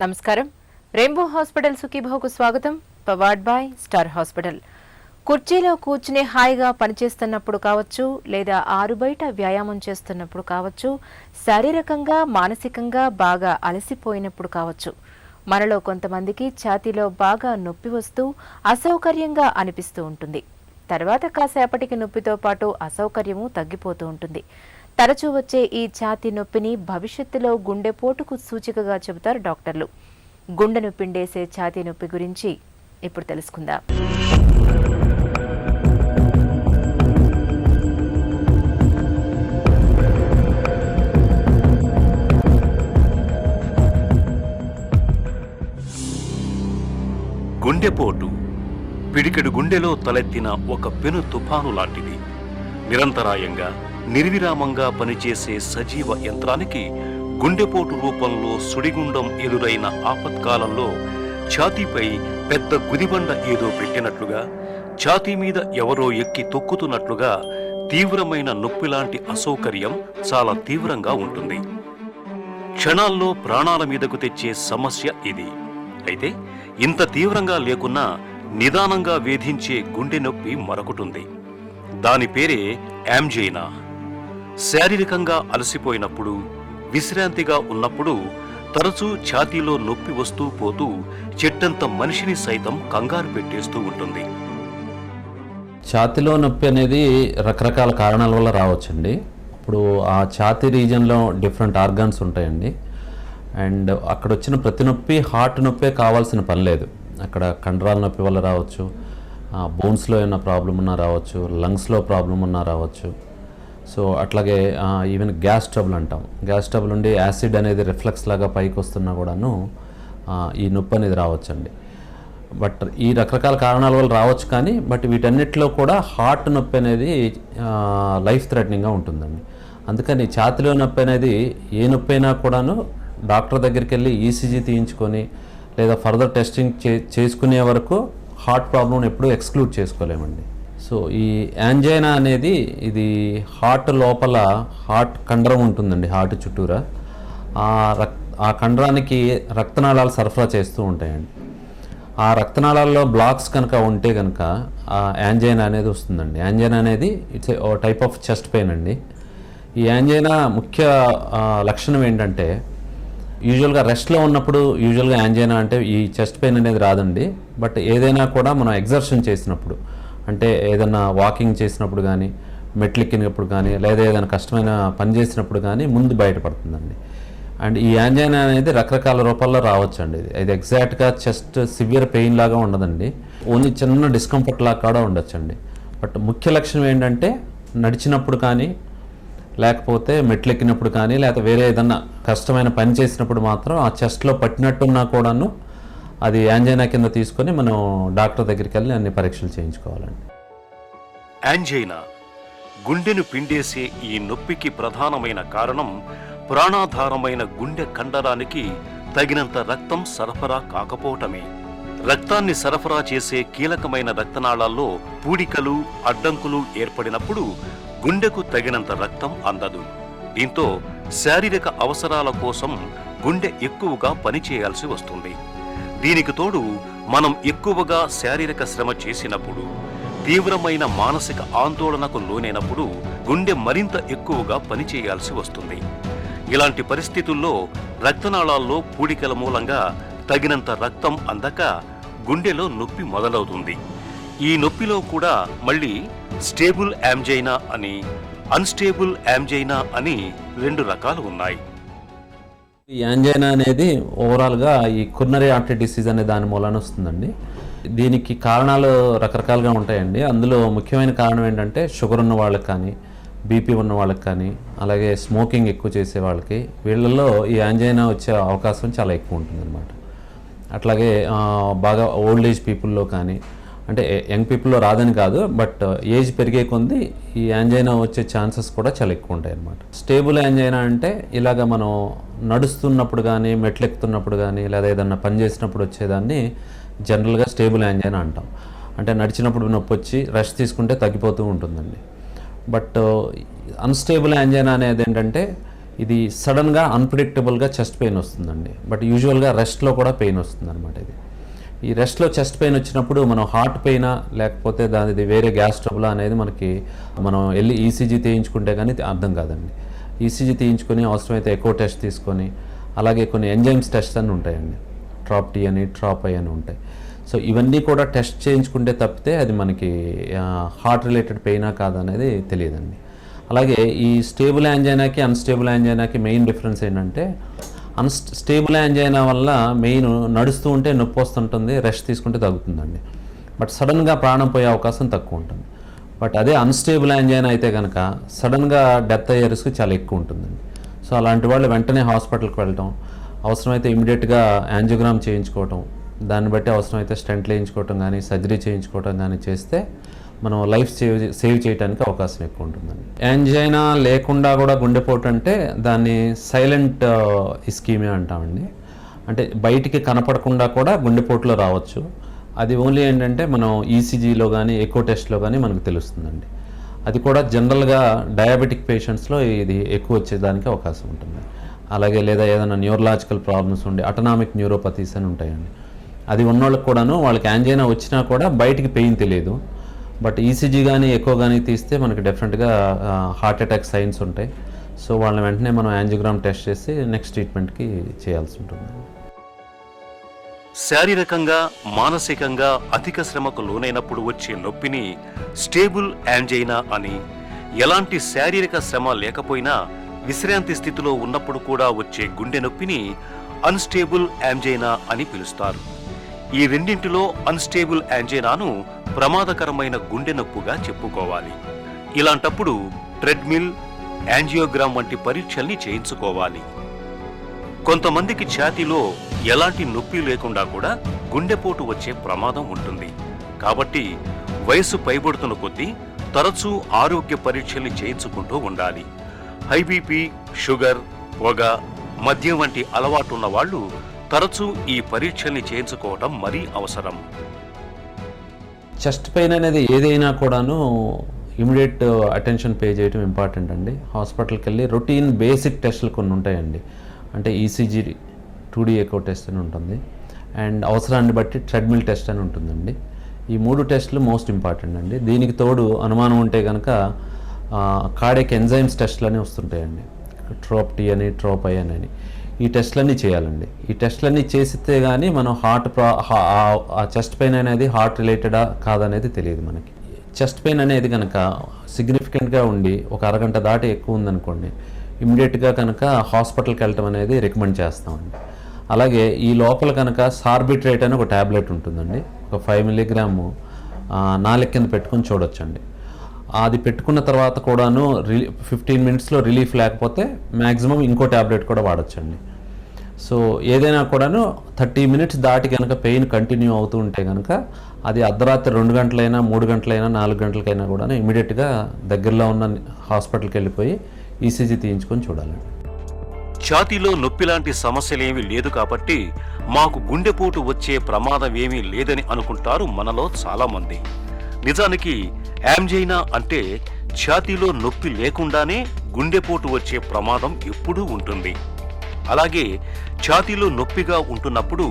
నమస్కారం. Rainbow hospital సుఖీభావుకు స్వాగతం. Powered by star hospital. కుర్చీలో కూర్చుని హాయిగా పనిచేస్తున్నప్పుడు కావచ్చు, లేదా ఆరుబయట వ్యాయామం చేస్తున్నప్పుడు కావచ్చు, శారీరకంగా మానసికంగా బాగా అలసిపోయినప్పుడు కావచ్చు, మనలో కొంతమందికి ఛాతీలో బాగా నొప్పి వస్తూ అసౌకర్యంగా అనిపిస్తూ ఉంటుంది. తర్వాత కాసేపటికి నొప్పితో పాటు అసౌకర్యము తగ్గిపోతూ ఉంటుంది. తరచూ వచ్చే ఈ ఛాతీ నొప్పిని భవిష్యత్తులో గుండెపోటుకు సూచికగా చెబుతారు డాక్టర్లు. గుండెను పిండేసే ఛాతీ నొప్పి గురించి ఇప్పుడు తెలుసుకుందాం. గుండెపోటు పిడికెడు గుండెలో తలెత్తిన ఒక పెను తుఫాను లాంటిది. నిరంతరాయంగా నిర్విరామంగా పనిచేసే సజీవ యంత్రానికి గుండెపోటు రూపంలో సుడిగుండం ఎదురైన ఆపత్కాలంలో ఛాతీపై పెద్ద గుదిబండ ఏదో పెట్టినట్లుగా, ఛాతీ మీద ఎవరో ఎక్కి తొక్కుతున్నట్లుగా తీవ్రమైన నొప్పిలాంటి అసౌకర్యం చాలా తీవ్రంగా ఉంటుంది. క్షణాల్లో ప్రాణాల మీదకు తెచ్చే సమస్య ఇది. అయితే ఇంత తీవ్రంగా లేకున్నా నిదానంగా వేధించే గుండె నొప్పి మరొకటుంది. దాని పేరే యాంజైనా. శారీరకంగా అలసిపోయినప్పుడు, విశ్రాంతిగా ఉన్నప్పుడు తరచూ ఛాతీలో నొప్పి వస్తూ పోతూ చెట్టంత మనిషిని సైతం కంగారు పెట్టేస్తూ ఉంటుంది. ఛాతీలో నొప్పి అనేది రకరకాల కారణాల వల్ల రావచ్చండి. ఇప్పుడు ఆ ఛాతీ రీజన్లో డిఫరెంట్ ఆర్గాన్స్ ఉంటాయండి. అండ్ అక్కడ వచ్చిన ప్రతి నొప్పి హార్ట్ నొప్పే కావాల్సిన పని లేదు. అక్కడ కండరాల నొప్పి వల్ల రావచ్చు, బోన్స్లో ఏమైనా ప్రాబ్లం ఉన్నా రావచ్చు, లంగ్స్లో ప్రాబ్లం ఉన్నా రావచ్చు. సో అట్లాగే ఈవెన్ గ్యాస్ ట్రబుల్ అంటాం. గ్యాస్ ట్రబుల్ ఉండి యాసిడ్ అనేది రిఫ్లెక్స్ లాగా పైకి వస్తున్నా కూడాను ఈ నొప్పి అనేది రావచ్చండి. బట్ ఈ రకరకాల కారణాల వల్ల రావచ్చు, కానీ వీటన్నిటిలో కూడా హార్ట్ నొప్పి అనేది లైఫ్ థ్రెటనింగ్గా ఉంటుందండి. అందుకని ఛాతీలో నొప్పి అనేది ఏ నొప్పి అయినా కూడాను డాక్టర్ దగ్గరికి వెళ్ళి ఈసీజీ తీయించుకొని లేదా ఫర్దర్ టెస్టింగ్ చేసుకునే వరకు హార్ట్ ప్రాబ్లమ్ ఎప్పుడూ ఎక్స్క్లూడ్ చేసుకోలేమండి. సో ఈ యాంజైనా అనేది ఇది హార్ట్ లోపల హార్ట్ కండరం ఉంటుందండి. హార్ట్ చుట్టూరా ఆ కండరానికి రక్తనాళాలు సరఫరా చేస్తూ ఉంటాయండి. ఆ రక్తనాళాల్లో బ్లాక్స్ కనుక ఉంటే కనుక ఆ యాంజైనా అనేది వస్తుందండి. యాంజైనా అనేది it's a type of chest pain అండి. ఈ యాంజైనా ముఖ్య లక్షణం ఏంటంటే, యూజువల్గా రెస్ట్లో ఉన్నప్పుడు యూజువల్గా యాంజైనా అంటే ఈ చెస్ట్ పెయిన్ అనేది రాదండి. బట్ ఏదైనా కూడా మనం ఎగ్జర్షన్ చేసినప్పుడు, అంటే ఏదైనా వాకింగ్ చేసినప్పుడు కానీ, మెట్లెక్కినప్పుడు కానీ, లేదా ఏదైనా కష్టమైన పని చేసినప్పుడు కానీ ముందు బయటపడుతుందండి. అండ్ ఈ యాంజైనా అనేది రకరకాల రూపాల్లో రావచ్చండి. ఇది ఎగ్జాక్ట్గా చెస్ట్ సివియర్ పెయిన్ లాగా ఉండదండి. ఓన్లీ చిన్న డిస్కంఫర్ట్ లాగా కూడా ఉండొచ్చండి. బట్ ముఖ్య లక్షణం ఏంటంటే, నడిచినప్పుడు కానీ, లేకపోతే మెట్లెక్కినప్పుడు కానీ, లేకపోతే వేరే ఏదన్నా కష్టమైన పని చేసినప్పుడు మాత్రం ఆ చెస్ట్లో పట్టినట్టున్నా కూడాను అది యాంజైనా కింద తీసుకొని మనం డాక్టర్ దగ్గరికి వెళ్ళి అన్ని పరీక్షలు చేయించుకోవాలండి. యాంజైనా గుండెను పిండేసే ఈ నొప్పికి ప్రధానమైన కారణం ప్రాణాధారమైన గుండె కండరానికి తగినంత రక్తం సరఫరా కాకపోవటమే. రక్తాన్ని సరఫరా చేసే కీలకమైన రక్తనాళాల్లో పూడికలు, అడ్డంకులు ఏర్పడినప్పుడు గుండెకు తగినంత రక్తం అందదు. దీంతో శారీరక అవసరాల కోసం గుండె ఎక్కువగా పనిచేయాల్సి వస్తుంది. దీనికి తోడు మనం ఎక్కువగా శారీరక శ్రమ చేసినప్పుడు, తీవ్రమైన మానసిక ఆందోళనకు లోనైనప్పుడు గుండె మరింత ఎక్కువగా పనిచేయాల్సి వస్తుంది. ఇలాంటి పరిస్థితుల్లో రక్తనాళాల్లో పూడికల మూలంగా తగినంత రక్తం అందక గుండెలో నొప్పి మొదలవుతుంది. ఈ నొప్పిలో కూడా మళ్ళీ స్టేబుల్ యాంజైనా అని, అన్స్టేబుల్ యాంజైనా అని రెండు రకాలు ఉన్నాయి. ఈ యాంజైనా అనేది ఓవరాల్గా ఈ కొరోనరీ ఆర్టరీ డిసీజ్ అనే దాని మూలాన వస్తుందండి. దీనికి కారణాలు రకరకాలుగా ఉంటాయండి. అందులో ముఖ్యమైన కారణం ఏంటంటే, షుగర్ ఉన్న వాళ్ళకి కానీ, బీపీ ఉన్న వాళ్ళకి కానీ, అలాగే స్మోకింగ్ ఎక్కువ చేసే వాళ్ళకి, వీళ్ళల్లో ఈ యాంజైనా వచ్చే అవకాశం చాలా ఎక్కువ ఉంటుందన్నమాట. అట్లాగే బాగా ఓల్డ్ ఏజ్ పీపుల్లో కానీ, అంటే యంగ్ పీపుల్లో రాదని కాదు, బట్ ఏజ్ పెరిగే కొద్దీ ఈ యాంజైనా వచ్చే ఛాన్సెస్ కూడా చాలా ఎక్కువ ఉంటాయి అన్నమాట. స్టేబుల్ యాంజైనా అంటే ఇలాగ మనం నడుస్తున్నప్పుడు కానీ, మెట్లెక్కుతున్నప్పుడు కానీ, లేదా ఏదన్నా పని చేసినప్పుడు వచ్చేదాన్ని జనరల్గా స్టేబుల్ యాంజైనా అంటాం. అంటే నడిచినప్పుడు నొప్పి వచ్చి రెస్ట్ తీసుకుంటే తగ్గిపోతూ ఉంటుందండి. బట్ అన్స్టేబుల్ యాంజైనా అనేది ఏంటంటే, ఇది సడన్గా అన్ప్రిడిక్టబుల్గా చెస్ట్ పెయిన్ వస్తుందండి. బట్ యూజువల్గా రెస్ట్లో కూడా పెయిన్ వస్తుంది అనమాట. ఈ రెస్ట్లో చెస్ట్ పెయిన్ వచ్చినప్పుడు మనం హార్ట్ పెయినా లేకపోతే దానిది వేరే గ్యాస్ ట్రబుల్ అనేది మనం వెళ్ళి ఈసీజీ తీయించుకుంటే కానీ అర్థం కాదండి. ఈసీజీ తీయించుకొని అవసరమైతే ఎకో టెస్ట్ తీసుకొని, అలాగే కొన్ని ఎంజైమ్స్ టెస్ట్ అని ఉంటాయండి, ట్రాప్ టీ అని ట్రాప్ ఐ అని ఉంటాయి. సో ఇవన్నీ కూడా టెస్ట్ చేయించుకుంటే తప్పితే అది మనకి హార్ట్ రిలేటెడ్ పెయినా కాదనేది తెలియదండి. అలాగే ఈ స్టేబుల్ యాంజైనాకి అన్స్టేబుల్ యాంజైనాకి మెయిన్ డిఫరెన్స్ ఏంటంటే, స్టేబుల్ యాంజైనా వల్ల మెయిన్ నడుస్తూ ఉంటే నొప్పి వస్తుంటుంది, రెస్ట్ తీసుకుంటే తగ్గుతుందండి. బట్ సడన్గా ప్రాణం పోయే అవకాశం తక్కువ ఉంటుంది. బట్ అదే అన్స్టేబుల్ యాంజైనా అయితే కనుక సడన్గా డెత్ అయ్యే రిస్క్ చాలా ఎక్కువ ఉంటుందండి. సో అలాంటి వాళ్ళు వెంటనే హాస్పిటల్కి వెళ్ళటం, అవసరమైతే ఇమీడియట్గా యాంజియోగ్రామ్ చేయించుకోవటం, దాన్ని బట్టి అవసరమైతే స్టెంట్ వేయించుకోవటం కానీ సర్జరీ చేయించుకోవటం కానీ చేస్తే మనం లైఫ్ సేవ్ చేయడానికి అవకాశం ఎక్కువ ఉంటుందండి. యాంజైనా లేకుండా కూడా గుండెపోటు అంటే దాన్ని సైలెంట్ ఇస్కీమియా అంటామండి. అంటే బయటికి కనపడకుండా కూడా గుండెపోటులో రావచ్చు. అది ఓన్లీ ఏంటంటే మనం ఈసీజీలో కానీ ఎకో టెస్ట్లో కానీ మనకు తెలుస్తుందండి. అది కూడా జనరల్గా డయాబెటిక్ పేషెంట్స్లో ఇది ఎక్కువ వచ్చేదానికి అవకాశం ఉంటుంది. అలాగే లేదా ఏదైనా న్యూరలాజికల్ ప్రాబ్లమ్స్ ఉండి అటనామిక్ న్యూరోపతీస్ అని ఉంటాయండి. అది ఉన్నోళ్ళకి కూడాను వాళ్ళకి యాంజైనా వచ్చినా కూడా బయటికి పెయిన్ తెలియదు. బట్ ఈసీజీ కానీ ఎకో కానీ తీస్తే మనకి డెఫినెట్గా హార్ట్ అటాక్ సైన్స్ ఉంటాయి. సో వాళ్ళని వెంటనే మనం యాంజియోగ్రామ్ టెస్ట్ చేసి నెక్స్ట్ ట్రీట్మెంట్కి చేయాల్సి ఉంటుంది. శారీరకంగా మానసికంగా అధిక శ్రమకు లోనైనప్పుడు వచ్చే నొప్పిని స్టేబుల్ యాంజైనా అని, ఎలాంటి శారీరక శ్రమ లేకపోయినా విశ్రాంతి స్థితిలో ఉన్నప్పుడు కూడా వచ్చే గుండె నొప్పిని అన్స్టేబుల్ యాంజైనా అని పిలుస్తారు. ఈ రెండింటిలో అన్స్టేబుల్ యాంజైనాను ప్రమాదకరమైన గుండె నొప్పుగా చెప్పుకోవాలి. ఇలాంటప్పుడు ట్రెడ్మిల్, యాంజియోగ్రామ్ వంటి పరీక్షల్ని చేయించుకోవాలి. కొంతమందికి ఛాతీలో ఎలాంటి నొప్పి లేకుండా కూడా గుండెపోటు వచ్చే ప్రమాదం ఉంటుంది. కాబట్టి వయసు పైబడుతున్న కొద్దీ తరచూ ఆరోగ్య పరీక్షల్ని చేయించుకుంటూ ఉండాలి. హై బీపీ, షుగర్, పొగ, మద్యం వంటి అలవాటున్న వాళ్ళు తరచూ ఈ పరీక్షల్ని చేయించుకోవడం మరీ అవసరం. చెస్ట్ పెయిన్ అనేది ఏదైనా కూడాను ఇమీడియట్ అటెన్షన్ పే చేయడం ఇంపార్టెంట్ అండి. హాస్పిటల్కి వెళ్ళి రొటీన్ బేసిక్ టెస్టులు కొన్ని ఉంటాయండి. అంటే ఈసీజీ, 2D ఎకో టెస్ట్ అని ఉంటుంది, అండ్ అవసరాన్ని బట్టి ట్రెడ్మిల్ టెస్ట్ అని ఉంటుందండి. ఈ 3 టెస్టులు మోస్ట్ ఇంపార్టెంట్ అండి. దీనికి తోడు అనుమానం ఉంటే కనుక కార్డియాక్ ఎంజైమ్స్ టెస్టులు అని వస్తుంటాయండి, ట్రాప్ టీ అని ట్రాప్ ఐ అని. ఈ టెస్టులన్నీ చేయాలండి. ఈ టెస్టులన్నీ చేస్తే కానీ మనం చెస్ట్ పెయిన్ అనేది హార్ట్ రిలేటెడా కాదనేది తెలియదు మనకి. చెస్ట్ పెయిన్ అనేది కనుక సిగ్నిఫికెంట్గా ఉండి ఒక అరగంట దాటి ఎక్కువ ఉందనుకోండి, ఇమ్మీడియట్గా కనుక హాస్పిటల్కి వెళ్ళటం అనేది రికమెండ్ చేస్తామండి. అలాగే ఈ లోపల కనుక సార్బిట్రేట్ అని ఒక ట్యాబ్లెట్ ఉంటుందండి, ఒక 5 మిల్లీగ్రాము నాలుగు కింద పెట్టుకుని చూడొచ్చండి. అది పెట్టుకున్న తర్వాత కూడాను 15 మినిట్స్లో రిలీఫ్ లేకపోతే మ్యాక్సిమం ఇంకో ట్యాబ్లెట్ కూడా వాడచ్చండి. సో ఏదైనా కూడాను 30 మినిట్స్ దాటి కనుక పెయిన్ కంటిన్యూ అవుతూ ఉంటే కనుక అది అర్ధరాత్రి 2 గంటలైనా 3 గంటలైనా 4 గంటలకైనా కూడా ఇమీడియట్గా దగ్గరలో ఉన్న హాస్పిటల్కి వెళ్ళిపోయి ఈసీజీ తీయించుకొని చూడాలండి. ఛాతీలో నొప్పి లాంటి సమస్యలేమీ లేదు కాబట్టి మాకు గుండెపోటు వచ్చే ప్రమాదం ఏమీ లేదని అనుకుంటారు మనలో చాలా మంది. నిజానికి యాంజైనా అంటే ఛాతీలో నొప్పి లేకుండానే గుండెపోటు వచ్చే ప్రమాదం ఎప్పుడూ ఉంటుంది. అలాగే ఛాతీలో నొప్పిగా ఉంటున్నప్పుడు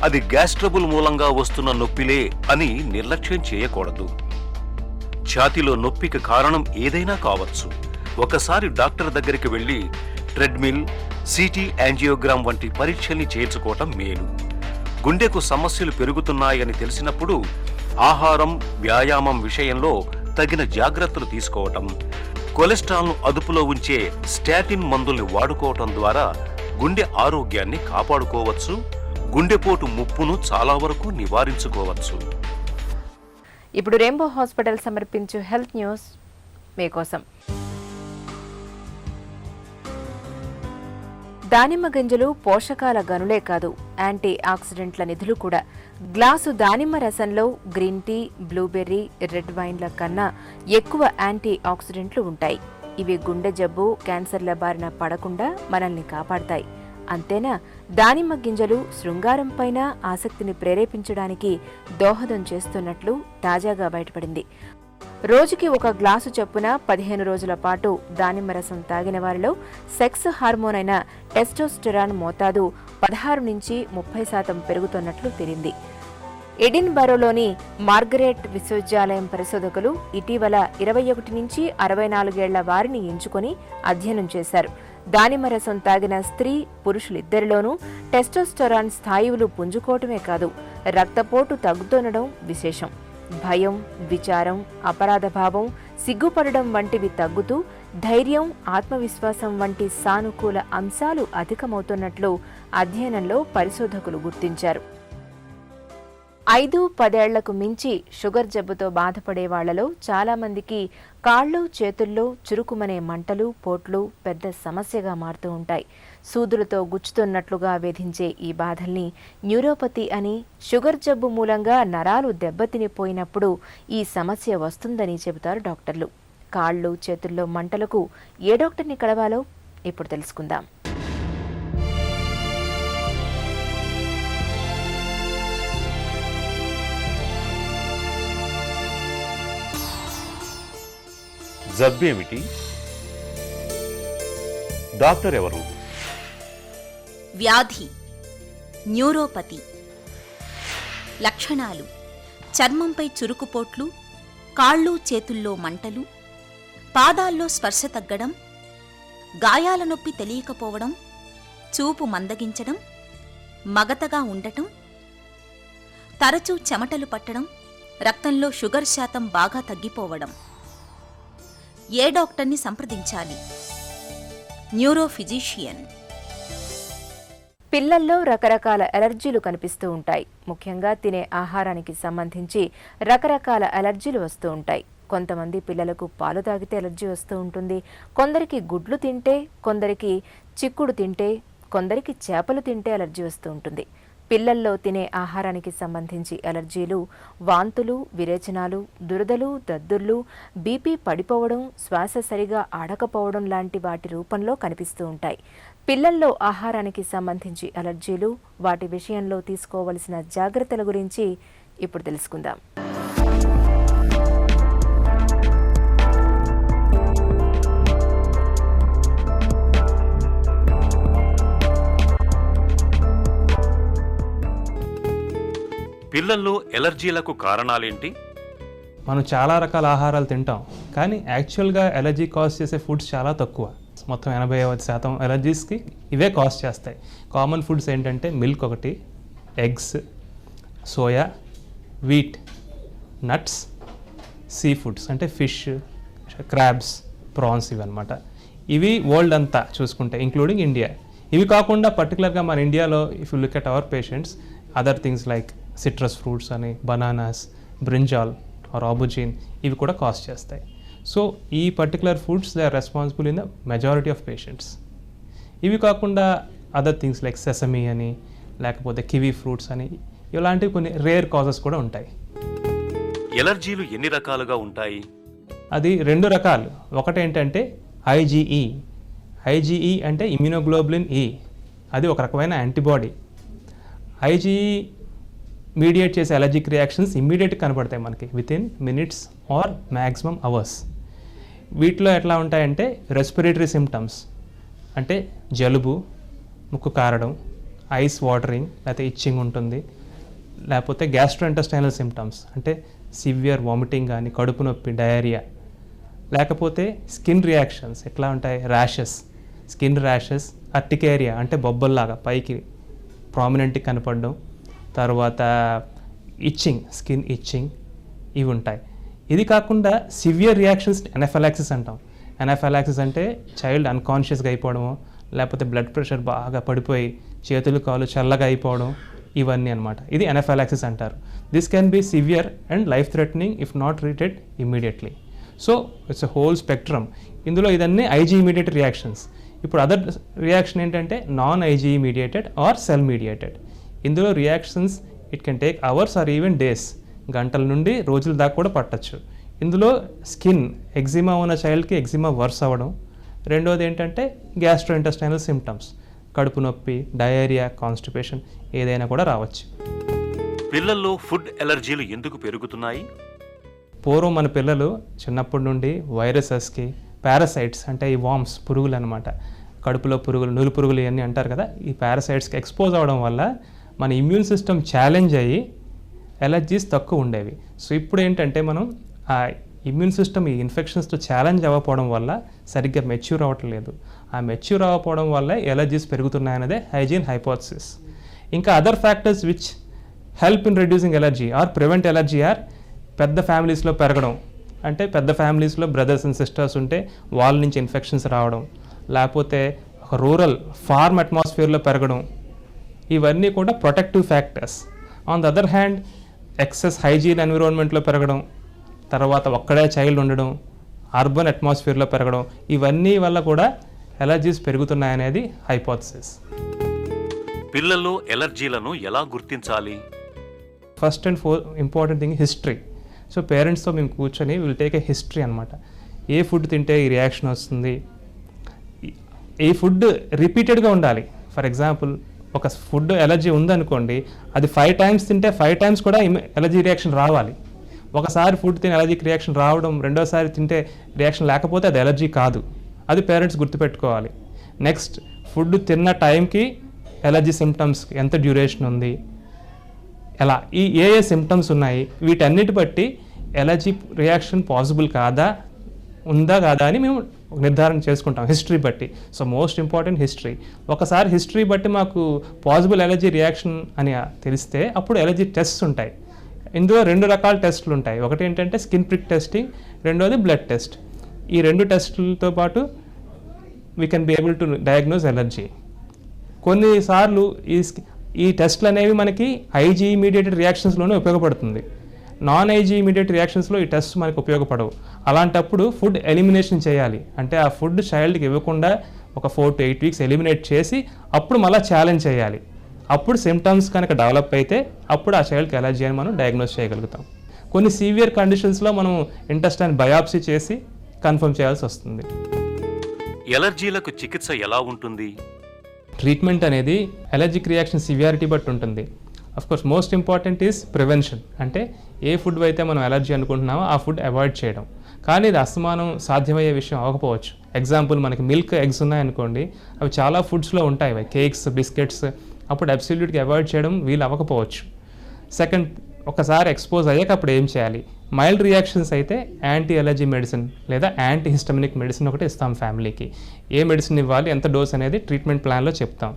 అది గ్యాస్ ట్రబుల్ మూలంగా వస్తున్న నొప్పిలే అని నిర్లక్ష్యం చేయకూడదు. ఛాతీలో నొప్పికి కారణం ఏదైనా కావచ్చు. ఒకసారి డాక్టర్ దగ్గరికి వెళ్లి ట్రెడ్మిల్, సిటీ యాంజియోగ్రామ్ వంటి పరీక్షల్ని చేయించుకోవటం మేలు. గుండెకు సమస్యలు పెరుగుతున్నాయని తెలిసినప్పుడు ఆహారం, వ్యాయామం విషయంలో తగిన జాగ్రత్తలు తీసుకోవటం, కొలెస్ట్రాల్ను అదుపులో ఉంచే స్టాటిన్ మందుల్ని వాడుకోవటం ద్వారా గుండె ఆరోగ్యాన్ని కాపాడుకోవచ్చు. గుండెపోటు ముప్పును చాలా వరకు నివారించుకోవచ్చు. ఇప్పుడు రెయిన్బో హాస్పిటల్ సమర్పించు హెల్త్ న్యూస్ మీకోసం. దానిమ్మ గింజలు పోషకాల గనులే కాదు, యాంటీ ఆక్సిడెంట్ల నిధులు కూడా. గ్లాసు దానిమ్మ రసంలో గ్రీన్ టీ, బ్లూబెర్రీ, రెడ్ వైన్ల కన్నా ఎక్కువ యాంటీ ఆక్సిడెంట్లు ఉంటాయి. ఇవి గుండె జబ్బు, క్యాన్సర్ల బారిన పడకుండా మనల్ని కాపాడతాయి. అంతేనా, దానిమ్మ గింజలు శృంగారంపైన ఆసక్తిని ప్రేరేపించడానికి దోహదం చేస్తున్నట్లు తాజాగా బయటపడింది. రోజుకి 1 గ్లాసు చొప్పున 15 రోజుల పాటు దానిమ్మ రసం తాగిన వారిలో సెక్స్ హార్మోన్ అయిన టెస్టోస్టెరాన్ మోతాదు 16 నుంచి 30% పెరుగుతున్నట్లు తేలింది. ఎడిన్బరోలోని మార్గరెట్ విశ్వవిద్యాలయం పరిశోధకులు ఇటీవల 21 నుంచి 64 ఏళ్ల వారిని ఎంచుకొని అధ్యయనం చేశారు. దానిమ్మ రసం తాగిన స్త్రీ, పురుషులిద్దరిలోనూ టెస్టోస్టెరాన్ స్థాయిలు పుంజుకోవటమే కాదు, రక్తపోటు తగ్గుతుండడం విశేషం. భయం, విచారం, అపరాధభావం, సిగ్గుపడడం వంటివి తగ్గుతూ ధైర్యం, ఆత్మవిశ్వాసం వంటి సానుకూల అంశాలు అధికమవుతున్నట్లు అధ్యయనంలో పరిశోధకులు గుర్తించారు. 5-10 ఏళ్లకు మించి షుగర్ జబ్బుతో బాధపడే వాళ్లలో చాలా మందికి కాళ్ళు, చేతుల్లో చురుకుమనే మంటలు, పోట్లు పెద్ద సమస్యగా మారుతూ ఉంటాయి. సూదులతో గుచ్చుతున్నట్లుగా వేధించే ఈ బాధల్ని న్యూరోపతి అని, షుగర్ జబ్బు మూలంగా నరాలు దెబ్బతినిపోయినప్పుడు ఈ సమస్య వస్తుందని చెబుతారు డాక్టర్లు. కాళ్ళు, చేతుల్లో మంటలకు ఏ డాక్టర్ని కలవాలో ఇప్పుడు తెలుసుకుందాం. జబ్బేమిటి? డాక్టర్ ఎవరు? వ్యాధి న్యూరోపతి. లక్షణాలు: చర్మంపై చురుకుపోట్లు, కాళ్ళు చేతుల్లో మంటలు, పాదాల్లో స్పర్శ తగ్గడం, గాయాల నొప్పి తెలియకపోవడం, చూపు మందగించడం, మగతగా ఉండటం, తరచూ చెమటలు పట్టడం, రక్తంలో షుగర్ శాతం బాగా తగ్గిపోవడం. ఏ డాక్టర్ని సంప్రదించాలి? Neuro physician. పిల్లల్లో రకరకాల అలర్జీలు కనిపిస్తూ ఉంటాయి. ముఖ్యంగా తినే ఆహారానికి సంబంధించి రకరకాల అలర్జీలు వస్తూ ఉంటాయి. కొంతమంది పిల్లలకు పాలు తాగితే అలర్జీ వస్తూ ఉంటుంది, కొందరికి గుడ్లు తింటే, కొందరికి చిక్కుడు తింటే, కొందరికి చేపలు తింటే అలర్జీ వస్తూ ఉంటుంది. పిల్లల్లో తినే ఆహారానికి సంబంధించి అలర్జీలు వాంతులు, విరేచనాలు, దురదలు, దద్దుర్లు, బీపీ పడిపోవడం, శ్వాస సరిగా ఆడకపోవడం లాంటి వాటి రూపంలో కనిపిస్తూ ఉంటాయి. పిల్లల్లో ఆహారానికి సంబంధించి అలర్జీలు, వాటి విషయంలో తీసుకోవలసిన జాగ్రత్తల గురించి ఇప్పుడు తెలుసుకుందాం. పిల్లల్లో ఎలర్జీలకు కారణాలేంటి? మనం చాలా రకాల ఆహారాలు తింటాం, కానీ యాక్చువల్గా ఎలర్జీ కాజ్ చేసే ఫుడ్స్ చాలా తక్కువ. మొత్తం 85% ఎలర్జీస్కి ఇవే కాజ్ చేస్తాయి. కామన్ ఫుడ్స్ ఏంటంటే మిల్క్ ఒకటి, eggs, soya, wheat, nuts, sea foods అంటే ఫిష్, క్రాబ్స్, ప్రాన్స్ ఇవన్నమాట. ఇవి వరల్డ్ అంతా చూసుకుంటే ఇంక్లూడింగ్ ఇండియా. ఇవి కాకుండా పర్టికులర్గా మన ఇండియాలో if you look at our patients, other things like citrus fruits అని, బనానాస్, బ్రింజాల్ ఆర్ ఆబుజిన్ ఇవి కూడా కాజ్ చేస్తాయి. సో ఈ particular foods they are responsible in the majority of patients. ఇవి కాకుండా అదర్ థింగ్స్ లైక్ సెసమీ అని, లేకపోతే kiwi fruits అని, ఇలాంటివి కొన్ని రేర్ కాజెస్ కూడా ఉంటాయి. ఎలర్జీలు ఎన్ని రకాలుగా ఉంటాయి? అది 2 రకాలు. ఒకటేంటంటే ఐజీఈ. ఐజీఈ అంటే ఇమ్యూనోగ్లోబులిన్ ఈ, అది ఒక రకమైన యాంటీబాడీ. ఐజీఈ మీడియేట్ చేసే అలర్జిక్ రియాక్షన్స్ ఇమ్మీడియట్గా కనపడతాయి మనకి within minutes or maximum hours. వీటిలో ఎట్లా ఉంటాయంటే రెస్పిరేటరీ సిమ్టమ్స్ అంటే జలుబు, ముక్కు కారడం, ఐస్ వాటరింగ్ లేకపోతే ఇచ్చింగ్ ఉంటుంది. లేకపోతే గ్యాస్ట్రోఇంటెస్టైనల్ సిమ్టమ్స్ అంటే సివియర్ వామిటింగ్ కానీ, కడుపు నొప్పి, డయేరియా. లేకపోతే స్కిన్ రియాక్షన్స్ ఎట్లా ఉంటాయి, ర్యాషెస్, స్కిన్ ర్యాషెస్, అర్టికేరియా అంటే బొబ్బల్లాగా పైకి ప్రామినెంట్గా కనపడడం, తర్వాత ఇచ్చింగ్, స్కిన్ ఇచ్చింగ్, ఇవి ఉంటాయి. ఇది కాకుండా సివియర్ రియాక్షన్స్ ఎనాఫైలాక్సిస్ అంటాం. ఎనాఫైలాక్సిస్ అంటే చైల్డ్ అన్కాన్షియస్గా అయిపోవడము, లేకపోతే బ్లడ్ ప్రెషర్ బాగా పడిపోయి చేతులు కాళ్ళు చల్లగా అయిపోవడం, ఇవన్నీ అనమాట. ఇది ఎనాఫైలాక్సిస్ అంటారు. This can be severe and life threatening if not treated immediately. So it's a whole spectrum. ఇందులో ఇదన్నీ ఐజీ ఇమీడియట్ రియాక్షన్స్. ఇప్పుడు అదర్ రియాక్షన్ ఏంటంటే non IG mediated or cell mediated. ఇందులో reactions it can take hours or even days, గంటల నుండి రోజుల దాకా కూడా పట్టచ్చు. ఇందులో స్కిన్ ఎగ్జిమా ఉన్న చైల్డ్కి ఎగ్జిమా వర్స్ అవ్వడం. రెండోది ఏంటంటే గ్యాస్ట్రోఇంటెస్టైనల్ సిమ్టమ్స్, కడుపు నొప్పి, డయేరియా, కాన్స్టిపేషన్ ఏదైనా కూడా రావచ్చు. పిల్లల్లో ఫుడ్ ఎలర్జీలు ఎందుకు పెరుగుతున్నాయి? పూర్వం మన పిల్లలు చిన్నప్పటి నుండి వైరసెస్కి, పారాసైట్స్ అంటే ఈ వామ్స్, పురుగులు అనమాట, కడుపులో పురుగులు, నులి పురుగులు ఇవన్నీ అంటారు కదా, ఈ పారాసైట్స్కి ఎక్స్పోజ్ అవ్వడం వల్ల మన ఇమ్యూన్ సిస్టమ్ ఛాలెంజ్ అయ్యి ఎలర్జీస్ తక్కువ ఉండేవి. సో ఇప్పుడు ఏంటంటే మనం ఆ ఇమ్యూన్ సిస్టమ్ ఈ ఇన్ఫెక్షన్స్తో ఛాలెంజ్ అవ్వకపోవడం వల్ల సరిగ్గా మెచ్యూర్ అవ్వట్లేదు. ఆ మెచ్యూర్ అవ్వకపోవడం వల్ల ఎలర్జీస్ పెరుగుతున్నాయన్నదే హైజీన్ హైపోథసిస్. ఇంకా other factors which help in reducing allergy or prevent allergy are పెద్ద ఫ్యామిలీస్లో పెరగడం, అంటే పెద్ద ఫ్యామిలీస్లో బ్రదర్స్ అండ్ సిస్టర్స్ ఉంటే వాళ్ళ నుంచి ఇన్ఫెక్షన్స్ రావడం, లేకపోతే ఒక రూరల్ ఫార్మ్ అట్మాస్ఫియర్లో పెరగడం, ఇవన్నీ కూడా protective factors. On the other hand excess hygiene ఎన్విరాన్మెంట్లో పెరగడం, తర్వాత ఒక్కడే చైల్డ్ ఉండడం, అర్బన్ అట్మాస్ఫియర్లో పెరగడం, ఇవన్నీ వల్ల కూడా ఎలర్జీస్ పెరుగుతున్నాయనేది హైపోథసిస్. పిల్లల్లో ఎలర్జీలను ఎలా గుర్తించాలి? First and important thing history. So పేరెంట్స్తో మేము కూర్చొని విల్ టేక్ ఏ హిస్టరీ అనమాట. ఏ ఫుడ్ తింటే ఈ రియాక్షన్ వస్తుంది, ఈ ఫుడ్ రిపీటెడ్గా ఉండాలి. ఫర్ ఎగ్జాంపుల్ ఒక ఫుడ్ ఎలర్జీ ఉందనుకోండి, అది 5 times తింటే 5 times కూడా ఎలర్జీ రియాక్షన్ రావాలి. ఒకసారి ఫుడ్ తిని ఎలర్జీకి రియాక్షన్ రావడం, రెండోసారి తింటే రియాక్షన్ లేకపోతే అది ఎలర్జీ కాదు. అది పేరెంట్స్ గుర్తుపెట్టుకోవాలి. నెక్స్ట్, ఫుడ్ తిన్న టైంకి ఎలర్జీ సిమ్టమ్స్ ఎంత డ్యూరేషన్ ఉంది, ఎలా ఏ సిమ్టమ్స్ ఉన్నాయి, వీటన్నిటి బట్టి ఎలర్జీ రియాక్షన్ పాసిబుల్ కాదా, ఉందా కాదా అని మేము నిర్ధారణ చేసుకుంటాం హిస్టరీ బట్టి. So most important history. ఒకసారి హిస్టరీ బట్టి మాకు పాసిబుల్ ఎలర్జీ రియాక్షన్ అని తెలిస్తే అప్పుడు ఎలర్జీ టెస్ట్స్ ఉంటాయి. ఇందులో 2 రకాల టెస్టులు ఉంటాయి. ఒకటి ఏంటంటే స్కిన్ ప్రిక్ టెస్టింగ్, రెండోది బ్లడ్ టెస్ట్. ఈ 2 టెస్టులతో పాటు we can be able to diagnose allergy. కొన్నిసార్లు ఈ టెస్ట్లు అనేవి మనకి ఐజీ మీడియేటెడ్ రియాక్షన్స్లోనే ఉపయోగపడుతుంది. నాన్ ఐజీ మీడియేటెడ్ రియాక్షన్స్లో ఈ టెస్ట్ మనకు ఉపయోగపడవు. అలాంటప్పుడు ఫుడ్ ఎలిమినేషన్ చేయాలి. అంటే ఆ ఫుడ్ చైల్డ్కి ఇవ్వకుండా ఒక 4 to 8 weeks ఎలిమినేట్ చేసి అప్పుడు మళ్ళీ ఛాలెంజ్ చేయాలి. అప్పుడు సిమ్టమ్స్ కనుక డెవలప్ అయితే అప్పుడు ఆ చైల్డ్కి ఎలర్జీ అని మనం డయాగ్నోస్ చేయగలుగుతాం. కొన్ని సీవియర్ కండిషన్స్లో మనం ఇంటెస్టైన్ బయాప్సీ చేసి కన్ఫర్మ్ చేయాల్సి వస్తుంది. ఎలర్జీలకు చికిత్స ఎలా ఉంటుంది? ట్రీట్మెంట్ అనేది ఎలర్జిక్ రియాక్షన్ సివియారిటీ బట్టి ఉంటుంది. Of course most important is prevention. అంటే ఏ ఫుడ్ అయితే మనం ఎలర్జీ అనుకుంటున్నామో ఆ ఫుడ్ అవాయిడ్ చేయడం. కానీ ఇది అస్తమానం సాధ్యమయ్యే విషయం అవ్వకపోవచ్చు. ఎగ్జాంపుల్, మనకి మిల్క్, ఎగ్స్ ఉన్నాయనుకోండి, అవి చాలా ఫుడ్స్లో ఉంటాయి, అవి కేక్స్, బిస్కెట్స్, అప్పుడు అబ్సల్యూట్గా అవాయిడ్ చేయడం వీలు అవ్వకపోవచ్చు. సెకండ్, ఒకసారి ఎక్స్పోజ్ అయ్యాక అప్పుడు ఏం చేయాలి? మైల్డ్ రియాక్షన్స్ అయితే యాంటీ ఎలర్జీ మెడిసిన్ లేదా యాంటీ హిస్టమినిక్ మెడిసిన్ ఒకటి ఇస్తాం ఫ్యామిలీకి. ఏ మెడిసిన్ ఇవ్వాలి, ఎంత డోస్ అనేది ట్రీట్మెంట్ ప్లాన్లో చెప్తాం.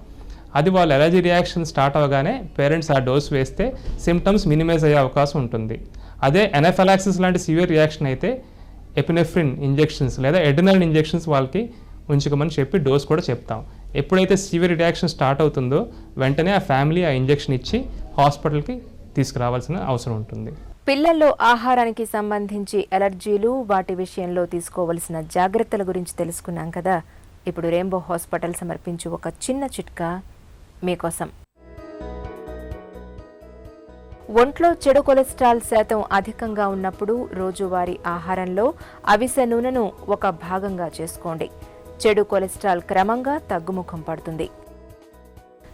అది వాళ్ళు ఎలర్జీ రియాక్షన్ స్టార్ట్ అవ్వగానే పేరెంట్స్ ఆ డోస్ వేస్తే సిమ్టమ్స్ మినిమైజ్ అయ్యే అవకాశం ఉంటుంది. అదే ఎనాఫిలాక్సిస్ లాంటి సివియర్ రియాక్షన్ అయితే ఎపినెఫ్రిన్ ఇంజెక్షన్స్ లేదా ఎడ్రినలిన్ ఇంజెక్షన్స్ వాళ్ళకి ఉంచుకోమని చెప్పి డోస్ కూడా చెప్తాం. ఎప్పుడైతే సివియర్ రియాక్షన్ స్టార్ట్ అవుతుందో వెంటనే ఆ ఫ్యామిలీ ఆ ఇంజెక్షన్ ఇచ్చి హాస్పిటల్కి తీసుకురావాల్సిన అవసరం ఉంటుంది. పిల్లల్లో ఆహారానికి సంబంధించి ఎలర్జీలు, వాటి విషయంలో తీసుకోవలసిన జాగ్రత్తల గురించి తెలుసుకున్నాం కదా. ఇప్పుడు రెయిన్బో హాస్పిటల్ సమర్పించు ఒక చిన్న చిట్కా మీకోసం. ఒంట్లో చెడు కొలెస్ట్రాల్ శాతం అధికంగా ఉన్నప్పుడు రోజువారీ ఆహారంలో అవిసె నూనెను ఒక భాగంగా చేసుకోండి. చెడు కొలెస్ట్రాల్ క్రమంగా తగ్గుముఖం పడుతుంది.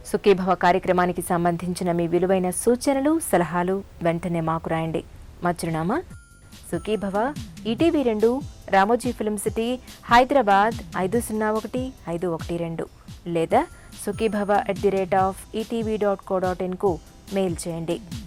సుఖీభవ కార్యక్రమానికి సంబంధించిన మీ విలువైన సూచనలు, సలహాలు వెంటనే మాకు రాయండి. మా చిరునామా Sukhibhava, ETV 2, Ramoji film city, Hyderabad 501512 లేదా sukhibhava@etv.co.in కు మెయిల్ చేయండి.